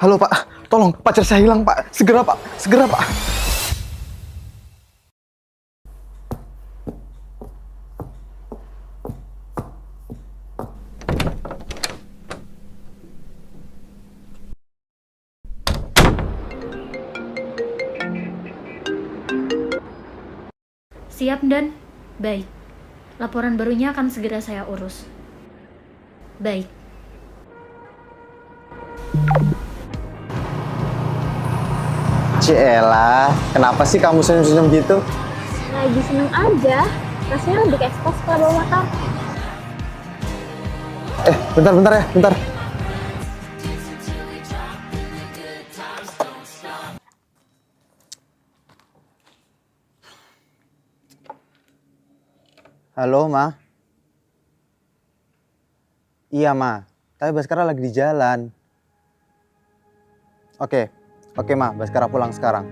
Halo Pak, tolong pacar saya hilang Pak. Segera Pak, segera Pak. Siap dan baik. Laporan barunya akan segera saya urus. Baik. Ciela, kenapa sih kamu senyum-senyum gitu? Lagi seneng aja, rasanya lebih ekspos kalau bawa motor. Bentar ya, bentar. Halo, Ma. Iya, Ma. Tapi Baskara lagi di jalan. Oke, Ma. Baskara pulang sekarang.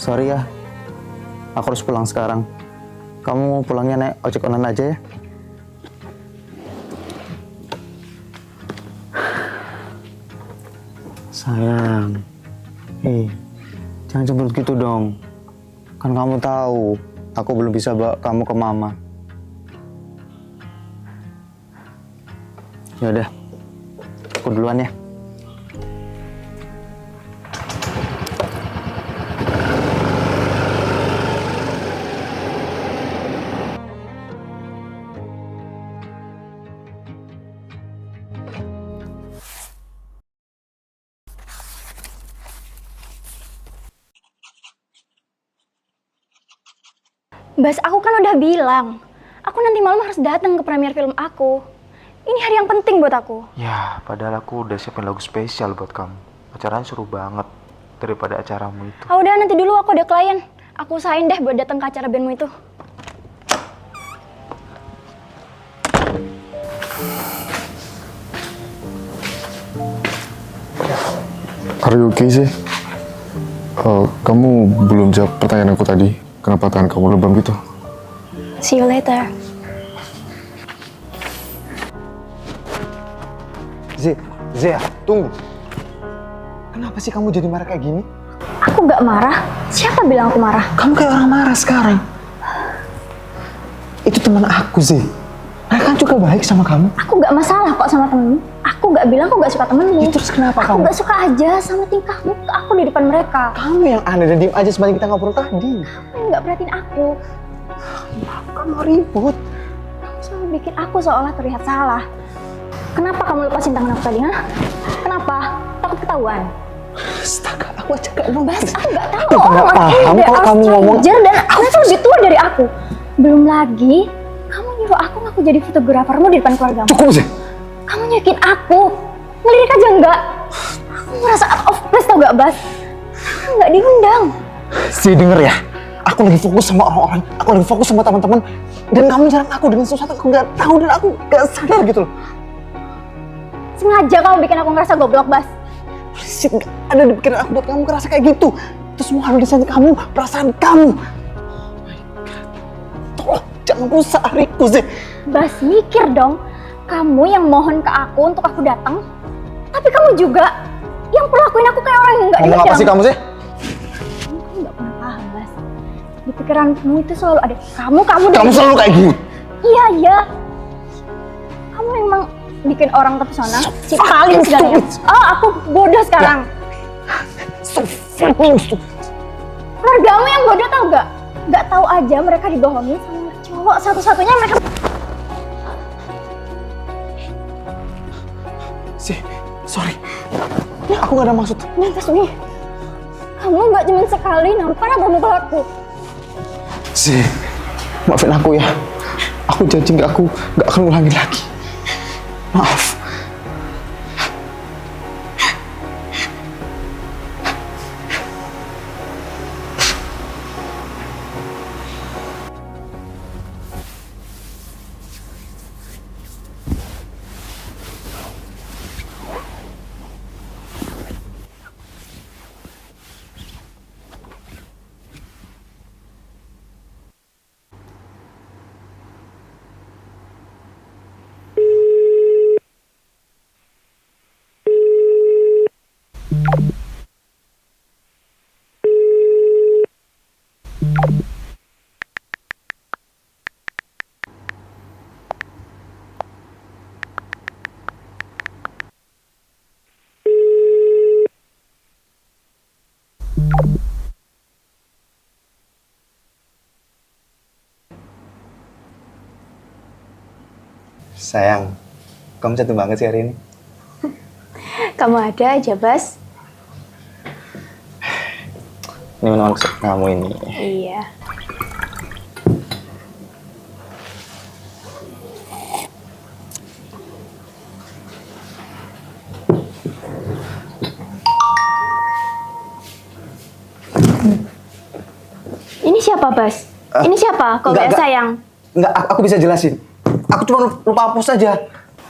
Sorry ya. Aku harus pulang sekarang. Kamu pulangnya naik ojek online aja ya. Sayang. Jangan cemberut gitu dong. Kan kamu tahu, aku belum bisa bawa kamu ke mama. Ya udah, aku duluan ya. Bas, aku kan udah bilang, aku nanti malam harus datang ke premier film aku. Ini hari yang penting buat aku. Ya, padahal aku udah siapin lagu spesial buat kamu. Acaranya seru banget daripada acaramu itu. Ah udah, nanti dulu aku ada klien. Aku usahain deh buat datang ke acara bandmu itu. Are you okay sih? Kamu belum jawab pertanyaan aku tadi. Kenapa tangan kamu lebam gitu? See you later. Zia, tunggu. Kenapa sih kamu jadi marah kayak gini? Aku gak marah. Siapa bilang aku marah? Kamu kayak orang marah sekarang. Itu teman aku, Zia. Mereka kan juga baik sama kamu. Aku gak masalah kok sama temenmu. Aku gak bilang aku gak suka temenmu. Ya, terus kenapa aku kamu? Gak suka aja sama tingkahmu aku di depan mereka. Kamu yang aneh dan diem aja sepanjang kita ngobrol tadi. Kamu gak perhatiin aku. Kamu ribut. Kamu selalu bikin aku seolah terlihat salah. Kenapa kamu lepasin tangan aku tadi, ha? Kenapa? Takut ketahuan? Astaga, aku aja gak mau. Bas, aku gak tahu Aku orang gak paham kalau kamu ngomong. dan mereka lebih tua dari aku. Belum lagi, kamu nyuruh aku ngaku jadi fotografermu di depan keluargamu. Cukup, Zia. Kamu nyuekin aku. Ngelirik aja enggak? Aku merasa out of place tau gak, Bas? Aku gak diundang. Zia, denger ya. Aku lagi fokus sama orang-orang. Aku lagi fokus sama teman-teman. Dan kamu nyerang aku dengan sesuatu aku gak tahu dan aku gak sadar gitu loh. Sengaja kamu bikin aku ngerasa goblok, Bas. Shit, gak ada di pikiran aku buat kamu ngerasa kayak gitu. Itu semua harus disayang kamu, perasaan kamu. Oh my God. Tolong, jangan rusak hariku, Zia. Bas, mikir dong. Kamu yang mohon ke aku untuk aku datang, tapi kamu juga yang perlakuin aku kayak orang yang nggak Ngomong apa sih kamu, Zia? Kamu nggak pernah paham, Bas. Di pikiranmu itu selalu ada kamu. Kamu selalu kayak gini. Iya. Kamu emang bikin orang terpesona. Si paling segalanya. Oh, aku bodoh sekarang. So fucking stupid. Keluargamu yang bodoh tau gak? Gak tahu aja mereka dibohongin sama cowok satu-satunya mereka. Sorry. Aku gak ada maksud. Tasmi, kamu gak cuma sekali nampar atau mukul aku. Maafin aku ya. Aku janji aku gak akan ulangin lagi. Maaf. Sayang, kamu cantik banget sih hari ini. Kamu ada aja, Bas. Ini minuman kesukaan kamu ini. Iya. Ini siapa, Bas? Ini siapa? Kok enggak, gak sayang? Enggak, aku bisa jelasin. Aku cuma lupa hapus aja.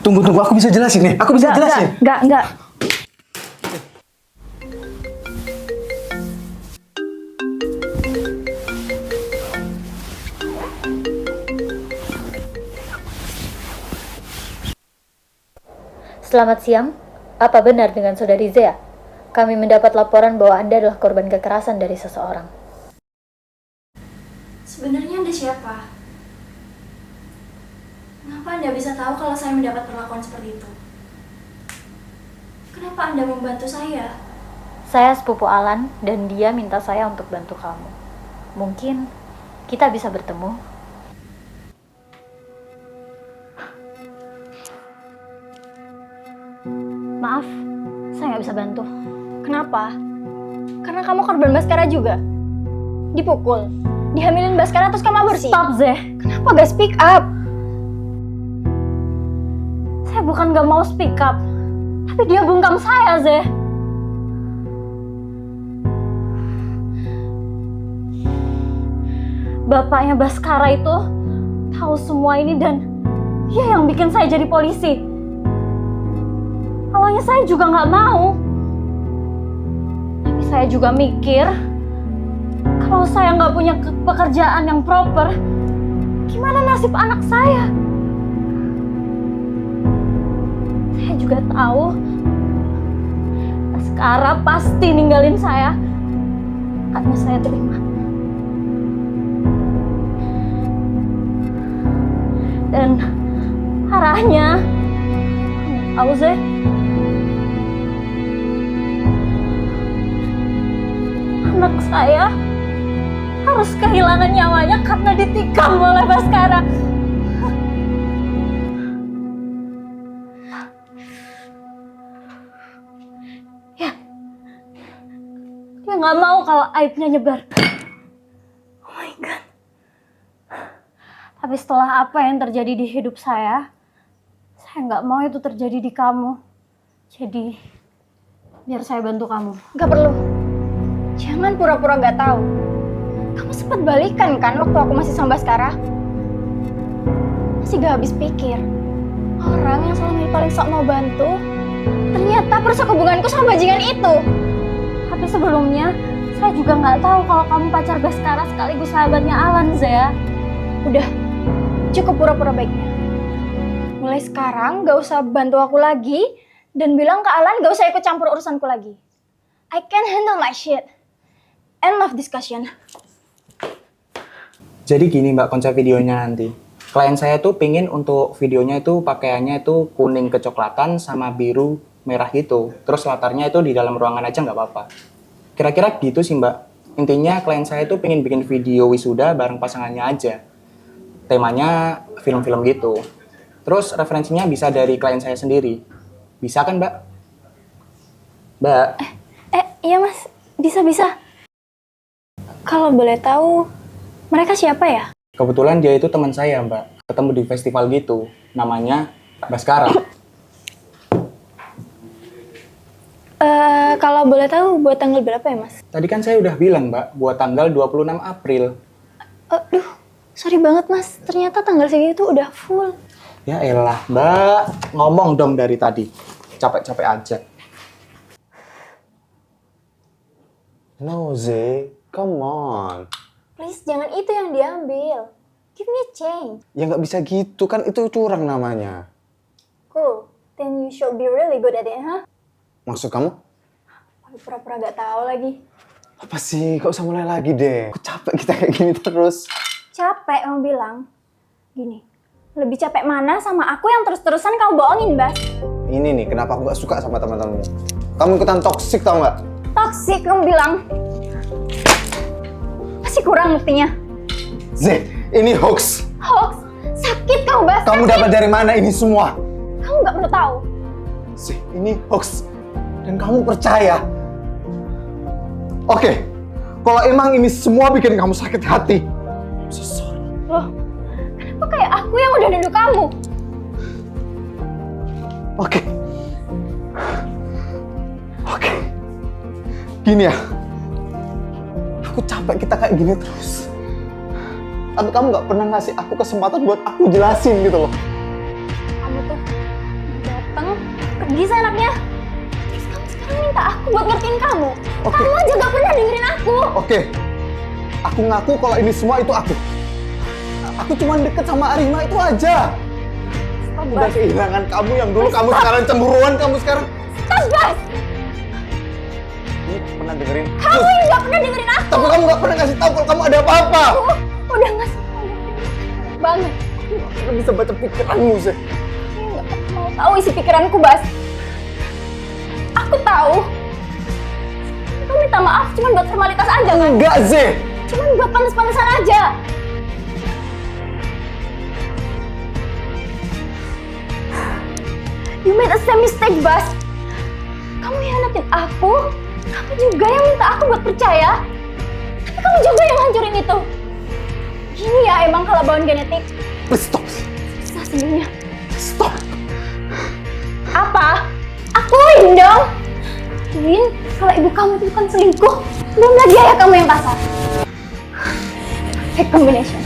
Tunggu, aku bisa jelasin nih. Aku bisa jelasin. Enggak. Selamat siang. Apa benar dengan saudari Zea? Kami mendapat laporan bahwa Anda adalah korban kekerasan dari seseorang. Sebenarnya Anda siapa? Kenapa Anda bisa tahu kalau saya mendapat perlakuan seperti itu? Kenapa Anda membantu saya? Saya sepupu Alan dan dia minta saya untuk bantu kamu. Mungkin kita bisa bertemu. Maaf, saya nggak bisa bantu. Kenapa? Karena kamu korban Baskara juga? Dipukul? Dihamilin Baskara terus kamu aborsi? Stop, Zeh. Kenapa gak speak up? Saya bukan nggak mau speak up, tapi dia bungkam saya, Zeh. Bapaknya Baskara itu tahu semua ini dan dia yang bikin saya jadi polisi. Awalnya saya juga nggak mau. Tapi saya juga mikir, kalau saya nggak punya pekerjaan yang proper, gimana nasib anak saya? Saya juga tahu, Baskara pasti ninggalin saya. Makanya saya terima. Dan arahnya, tahu Zeh, anak saya harus kehilangan nyawanya karena ditikam oleh Baskara. Ya, dia nggak mau kalau aibnya nyebar. Oh my God. Tapi setelah apa yang terjadi di hidup saya nggak mau itu terjadi di kamu. Jadi, biar saya bantu kamu. Gak perlu. Jangan pura-pura gak tahu. Kamu sempat balikan kan waktu aku masih sama Baskara? Masih gak habis pikir. Orang yang selama ini paling sok mau bantu, ternyata perusak hubunganku sama bajingan itu. Tapi sebelumnya, saya juga nggak tahu kalau kamu pacar Baskara sekaligus sahabatnya Alan, Zea. Udah, cukup pura-pura baiknya. Mulai sekarang gak usah bantu aku lagi dan bilang ke Alan gak usah ikut campur urusanku lagi. I can handle my shit. End of discussion. Jadi gini Mbak konsep videonya nanti. Klien saya tuh pingin untuk videonya itu pakaiannya itu kuning kecoklatan sama biru merah gitu. Terus latarnya itu di dalam ruangan aja nggak apa-apa. Kira-kira gitu sih Mbak. Intinya klien saya tuh pingin bikin video wisuda bareng pasangannya aja. Temanya film-film gitu. Terus referensinya bisa dari klien saya sendiri. Bisa kan Mbak? Mbak? Iya mas, bisa. Kalau boleh tahu, mereka siapa ya? Kebetulan dia itu teman saya Mbak. Ketemu di festival gitu. Namanya Baskara. Kalau boleh tahu buat tanggal berapa ya mas? Tadi kan saya udah bilang Mbak, buat tanggal 26 April. Aduh, sorry banget mas. Ternyata tanggal segitu udah full. Ya elah, Mbak. Ngomong dong dari tadi. Capek-capek aja. No, Zee. Come on. Please, jangan itu yang diambil. Give me a change. Ya nggak bisa gitu, kan itu curang namanya. Cool. Then you should be really good at it, huh? Maksud kamu? Pura-pura gak tahu lagi. Apa sih? Gak usah mulai lagi deh. Aku capek kita kayak gini terus. Capek kamu bilang. Gini, lebih capek mana sama aku yang terus-terusan kamu bohongin, Bas? Ini nih, kenapa aku gak suka sama teman-temanmu. Kamu ikutan toksik tau gak? Toksik kamu bilang. Masih kurang buktinya. Zee, ini hoax. Hoax? Sakit sakit kamu, Bas. Kamu dapat dari mana ini semua? Kamu nggak perlu tahu. Sih, ini hoax. Dan kamu percaya. Oke, kalau emang ini semua bikin kamu sakit hati, I'm so sorry. Loh, kenapa kayak aku yang udah nuduh kamu? Oke. Oke. Gini ya. Aku capek kita kayak gini terus. Tapi kamu nggak pernah ngasih aku kesempatan buat aku jelasin gitu loh. Kamu tuh datang, pergi seenaknya. Terus kamu sekarang minta aku buat ngertiin kamu. Oke. Kamu aja gak pernah dengerin aku. Oke. Aku ngaku kalau ini semua itu aku. Aku cuma deket sama Arima itu aja. Aku udah kehilangan kamu yang dulu, kamu sekarang cemburuan, kamu sekarang. Stop, Bas! Ini pernah dengerin? Kamu yang gak pernah dengerin aku. Tapi kamu gak pernah kasih tahu kalau kamu ada apa-apa. Aku udah ngasih tahu banget. Kamu bisa baca pikiranmu sih. Kamu gak mau tahu isi pikiranku, Bas. Aku tahu. Kamu minta maaf cuma buat formalitas aja kan? Enggak, Zeh. Cuma buat panas-panasan aja. You made a same mistake, Bas. Kamu hianatin aku. Kamu juga yang minta aku buat percaya. Tapi kamu juga yang hancurin itu. Gini ya emang kalau bawaan genetik. Please stop. Susah sebenarnya. Stop. Apa? Akuin dong. Akuin kalau ibu kamu itu bukan selingkuh. Belum lagi ayah kamu yang kasar. Perfect combination.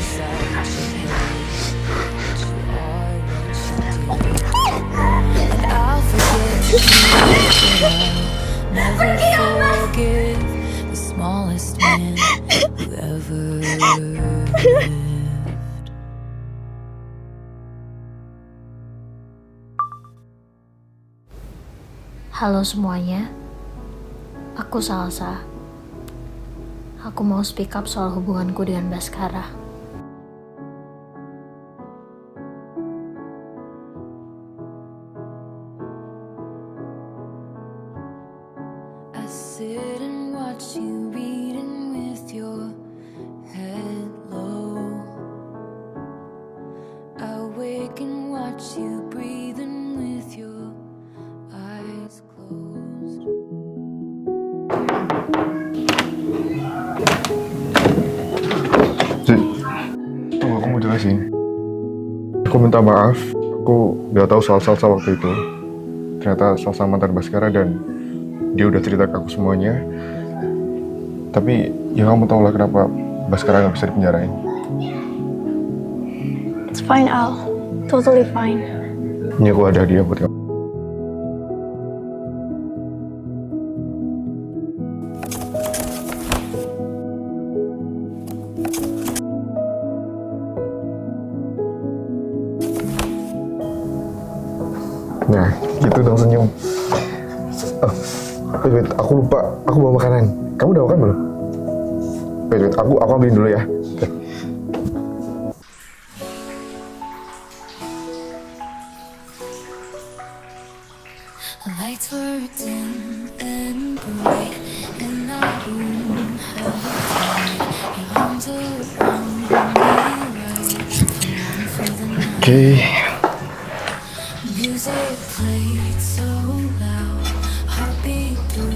Pergi dong, Mas. The smallest man who ever lived. Halo semuanya, aku Salsa. Aku mau speak up soal hubunganku dengan Baskara. I sit and watch you reading with your head low. I wake and watch you breathing with your eyes closed. Cik, tunggu, aku mau jelasin. Aku minta maaf, aku nggak tahu soal Salsa waktu itu. Ternyata Salsa mantan Baskara dan dia udah cerita ke aku semuanya. Tapi ya kamu tau lah kenapa Baskara nggak bisa dipenjarain. It's fine, Al. Totally fine. Ini aku ada hadiah buat kamu. Nah, gitu dong senyum. Oh, wait, aku lupa. Aku bawa makanan. Kamu udah makan belum? Wait, aku ambilin dulu ya. Oke. The lights were dim and bright, and our room held tight. Your arms around me, right for the night. Oke. Music played so loud, heartbeat through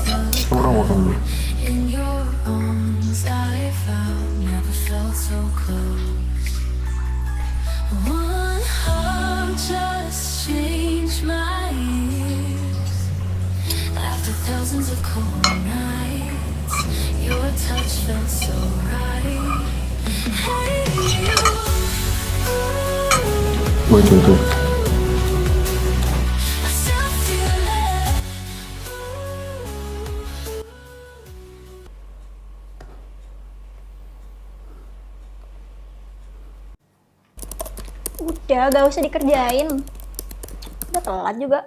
the Kamu udah makan belum? in your arms I found, never felt so close. One heart just changed my years. After thousands of cold nights, your touch felt so right. Hey, you. Wait. I still feel it. Udah, gak usah dikerjain. Udah telat juga.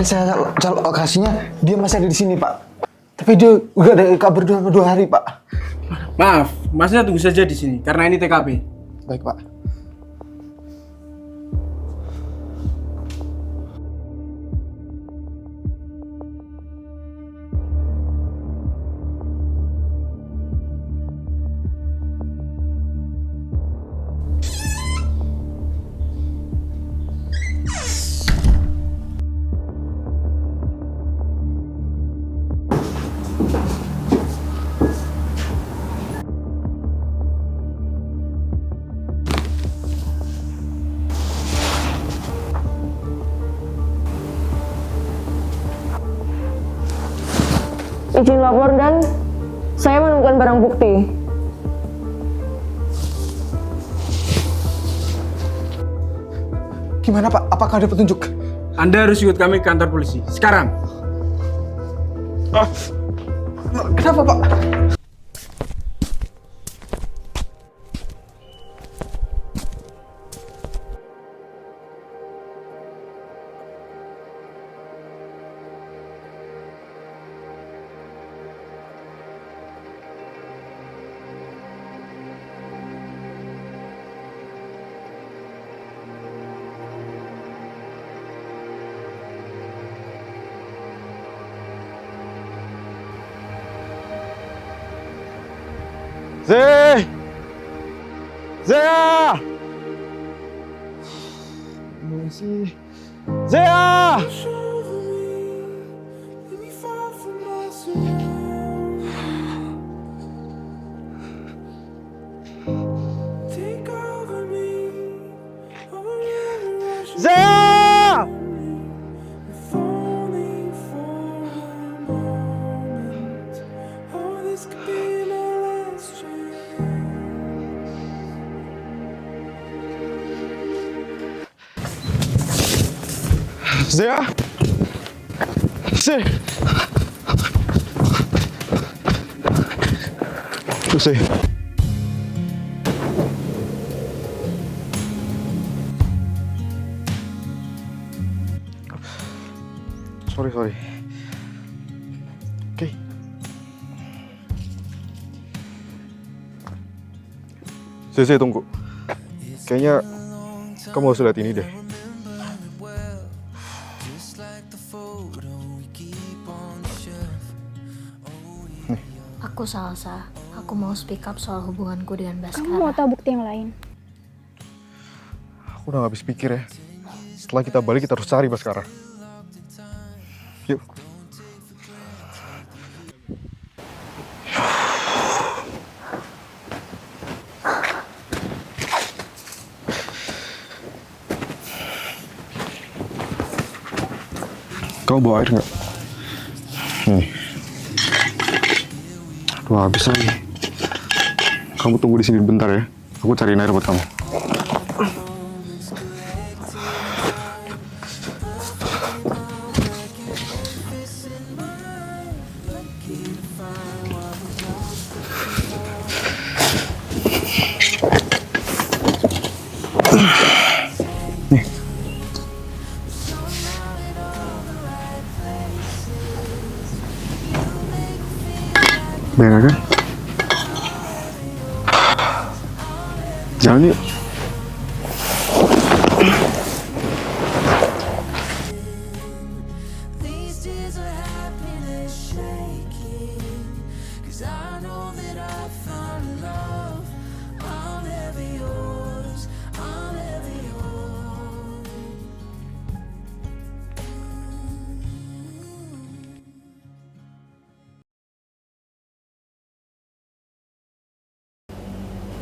kemarin saya cek lokasinya, dia masih ada di sini, Pak. Tapi dia udah ada kabar 2 hari, Pak. Maaf, Masnya tunggu saja di sini karena ini TKP. Baik, Pak. Izin lapor dan saya menemukan barang bukti. Gimana, Pak? Apakah ada petunjuk? Anda harus ikut kami ke kantor polisi. Sekarang. Kenapa, Pak? Zea! Masih. Zea! Zea! Zea! Zea! Sorry. Oke. Saya tunggu. Kayaknya kamu harus lihat ini deh. Aku Salsa. Aku mau speak up soal hubunganku dengan Baskara. Kamu mau tahu bukti yang lain? Aku udah gak habis pikir ya. Setelah kita balik kita harus cari Baskara. Yuk. Kamu bawa air nggak? Nih. Aduh, habis lagi. Kamu tunggu di sini bentar ya. Aku cariin air buat kamu. Nih. Bener kan? Jalan yuk.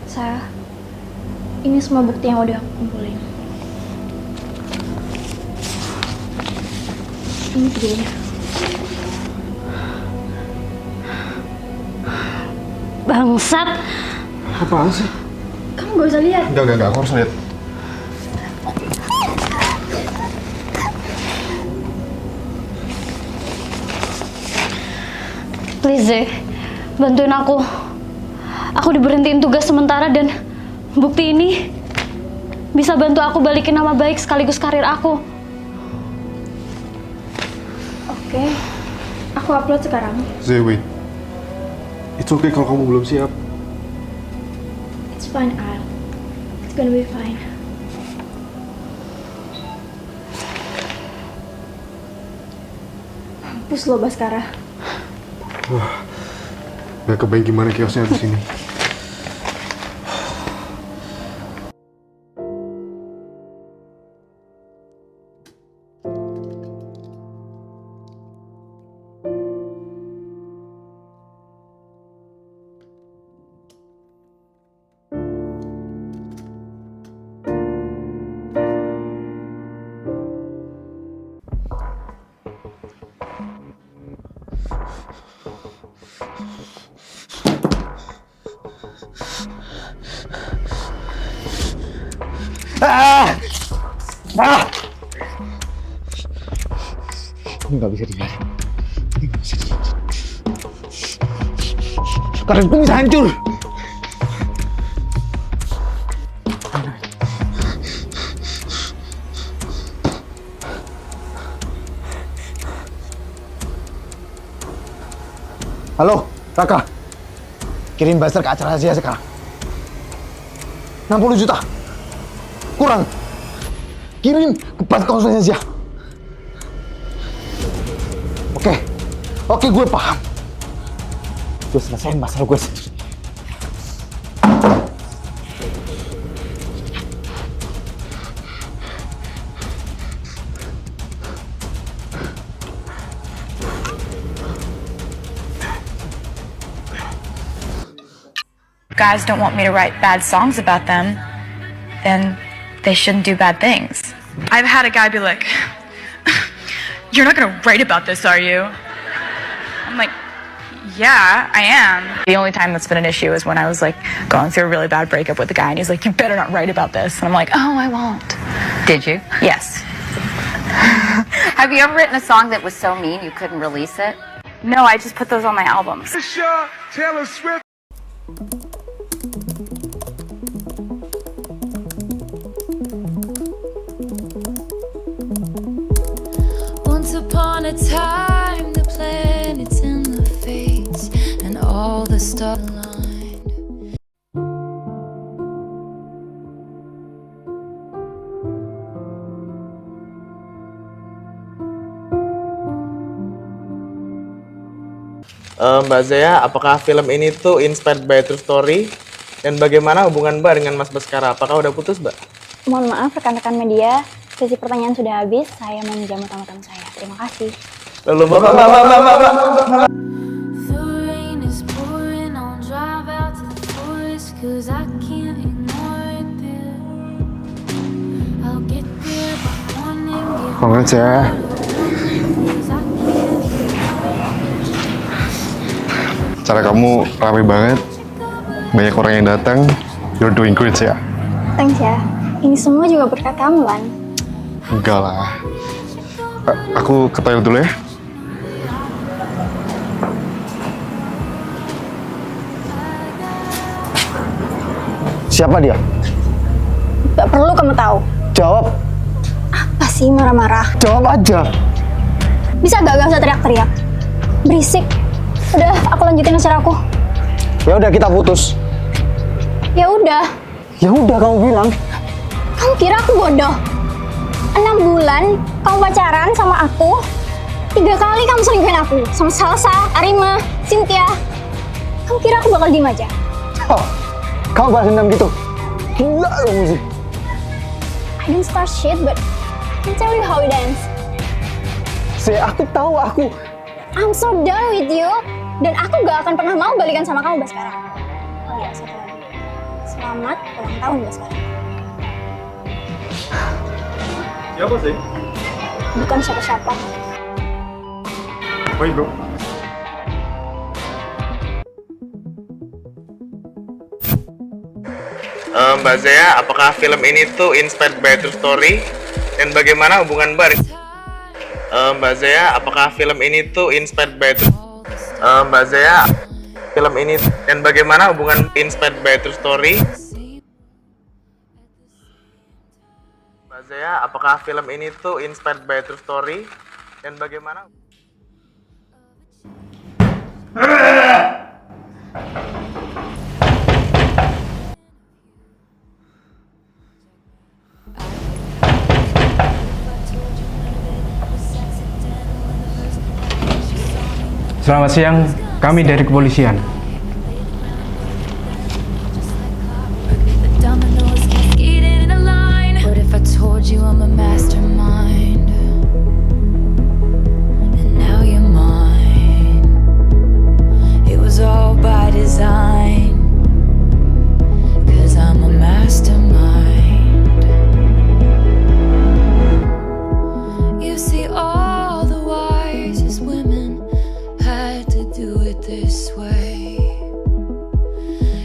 Sarah, ini semua bukti yang udah aku kumpulin. Ini videonya. Bangsat! Apaan sih? Kamu gak usah lihat. Enggak, aku harus lihat. Please, Zee. Bantuin aku. Aku diberhentiin tugas sementara dan bukti ini bisa bantu aku balikin nama baik sekaligus karir aku. Oke, aku upload sekarang. Zee, wait. It's okay kalau kamu belum siap. It's fine, Al. It's gonna be fine. Mampus lo, Baskara. Gak kebayang gimana chaosnya di sini. Ini nggak bisa dibiarin. Karirku bisa hancur. Halo, Raka. Kirim Buster ke acara Asia sekarang. 60 juta. Kurang. Kirim ke pas konsulnya Asia. Oke, gue paham. Gue selesaiin masalah gue sendiri. Guys don't want me to write bad songs about them, then they shouldn't do bad things. I've had a guy be like, "You're not gonna write about this, are you?" I'm like, "Yeah, I am." The only time that's been an issue is when I was like going through a really bad breakup with a guy and he's like, "You better not write about this." And I'm like, "Oh, I won't." Did you? Yes. Have you ever written a song that was so mean you couldn't release it? No, I just put those on my albums. Taylor Swift. Once upon a time, the planets and the fates and all the stars aligned. Mbak Zea, apakah film ini tuh inspired by true story? Dan bagaimana hubungan Mbak dengan Mas Baskara? Apakah udah putus, Mbak? Mohon maaf rekan-rekan media, sesi pertanyaan sudah habis. Saya mau menjamu tamu-tamu saya. Terima kasih. Lalu Mbak. The rain is pouring, I'll drive out to the forest, 'cause I can't ignore it there. I'll get there by morning, get Banget ya. 'cause I can't Cara kamu rame banget. Banyak orang yang datang. You're doing great ya. Thanks ya. Ini semua juga berkat kamu, Lan. Enggak lah. Aku ke toilet dulu ya. Siapa dia? Gak perlu kamu tahu. Jawab. Apa sih marah-marah? Jawab aja. Bisa gak usah teriak-teriak? Berisik. Udah, aku lanjutin acara aku. Ya udah, kita putus. Ya udah. Ya udah, kamu bilang. Kamu kira aku bodoh? 6 bulan kamu pacaran sama aku. 3 kali kamu selingkuhin aku. Sama Salsa, Arima, Cynthia. Kamu kira aku bakal diem aja? Oh, kamu balas dendam gitu? Gila kamu sih. I didn't start shit, but I can tell you how it ends. Aku tahu aku. I'm so done with you. Dan aku gak akan pernah mau balikan sama kamu, Baskara. Oh iya, satu lagi. Selamat ulang tahun, Baskara. Siapa sih? Bukan siapa-siapa. Baik, bro. Mbak Zea, apakah film ini tuh inspired by true story? Dan bagaimana hubungan Mbak? Mbak Zea, apakah film ini tuh inspired by true? Mbak Zea, film ini dan bagaimana hubungan inspired by true story? Mbak Zea, apakah film ini tuh inspired by true story? Dan bagaimana? Selamat siang, kami dari kepolisian. Dominoes cascading in a line. What if I told you I'm a mastermind? And now you're mine. It was all by design. 'Cause I'm a mastermind. You see, all the wisest women had to do it this way.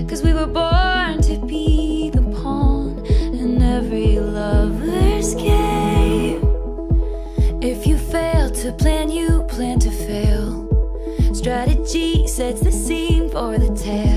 'Cause we were born to be the pawn in every lover's game. If you fail to plan, you plan to fail. Strategy sets the scene for the tale.